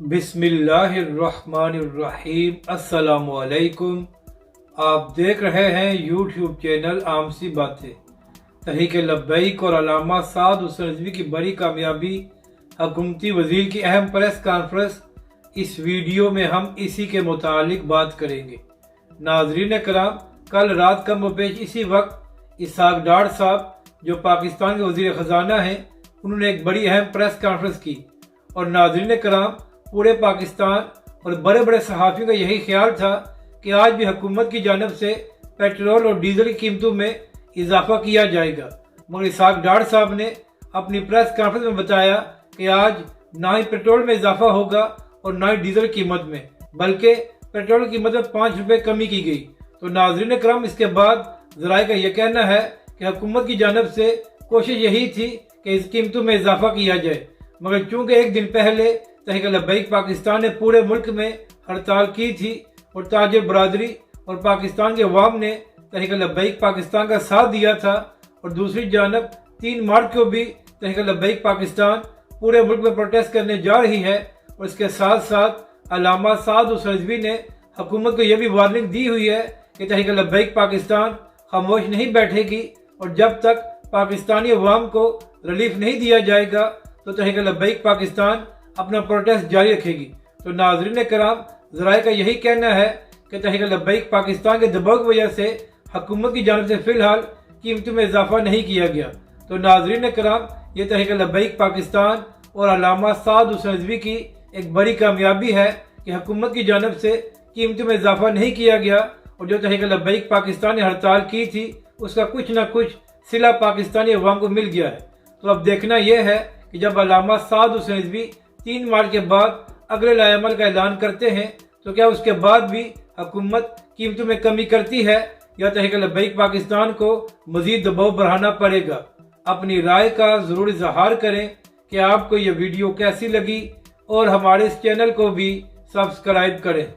बिस्मिल्लाहिर्रहमानिर्रहीम। अस्सलाम वालेकुम। आप देख रहे हैं यूट्यूब चैनल आम सी बातें। तहरीक लब्बैक और अल्लामा साद हुसैन रिजवी की बड़ी कामयाबी, हुकूमती वजीर की अहम प्रेस कॉन्फ्रेंस। इस वीडियो में हम इसी के मुतालिक बात करेंगे। नाजरीन कराम, कल रात कम पेश इसी वक्त इसहाक डार साहब जो पाकिस्तान के वजीर ख़जाना हैं, उन्होंने एक बड़ी अहम प्रेस कॉन्फ्रेंस की और नाजरीन कराम, पूरे पाकिस्तान और बड़े बड़े सहाफ़ियों का यही ख्याल था कि आज भी हुकूमत की जानब से पेट्रोल और डीजल की कीमतों में इजाफा किया जाएगा। मगर इसहाक डार साहब ने अपनी प्रेस कॉन्फ्रेंस में बताया कि आज ना ही पेट्रोल में इजाफा होगा और ना ही डीजल कीमत में, बल्कि पेट्रोल की कीमत में 5 रुपये कमी की गई। तो नाज़रीन करम, इसके बाद ज़राए का यह कहना है कि हुकूमत की जानब से कोशिश यही थी कि इस कीमतों में इजाफा किया जाए, मगर चूँकि एक दिन पहले तहरीक लब्बैक पाकिस्तान ने पूरे मुल्क में हड़ताल की थी और ताजिर बरादरी और पाकिस्तान के अवाम ने तहरीक लब्बैक पाकिस्तान का साथ दिया था, और दूसरी जानब 3 मार्च को भी तहरीक लब्बैक पाकिस्तान पूरे मुल्क में प्रोटेस्ट करने जा रही है। और इसके साथ साथ अल्लामा साद हुसैन रिजवी ने हुकूमत को यह भी वार्निंग दी हुई है कि तहरीक लब्बैक पाकिस्तान खामोश नहीं बैठेगी और जब तक पाकिस्तानी अवाम को रिलीफ नहीं दिया जाएगा तो तहरीक लब्बैक पाकिस्तान अपना प्रोटेस्ट जारी रखेगी। तो नाजरीन कराम, ज़राए का यही कहना है कि तहरीक लब्बैक पाकिस्तान के दबाव की वजह से हुकूमत की जानब से फ़िलहाल कीमतों में इजाफा नहीं किया गया। तो नाजरीन कराम, ये तहरीक लब्बैक पाकिस्तान और अल्लामा साद हुसैन रिजवी की एक बड़ी कामयाबी है कि हुकूमत की जानब से कीमतों में इजाफा नहीं किया गया, और जो तहरीक लब्बैक पाकिस्तान ने हड़ताल की थी उसका कुछ न कुछ सिला पाकिस्तानी अवाम को मिल गया है। तो अब देखना यह है कि जब अल्लामा साद हुसैन रिजवी 3 मार्च के बाद अगले लाएअमल का ऐलान करते हैं तो क्या उसके बाद भी हुकूमत कीमतों में कमी करती है या तहरीक लब्बैक पाकिस्तान को मजीद दबाव बढ़ाना पड़ेगा। अपनी राय का ज़रूर इजहार करें कि आपको यह वीडियो कैसी लगी और हमारे इस चैनल को भी सब्सक्राइब करें।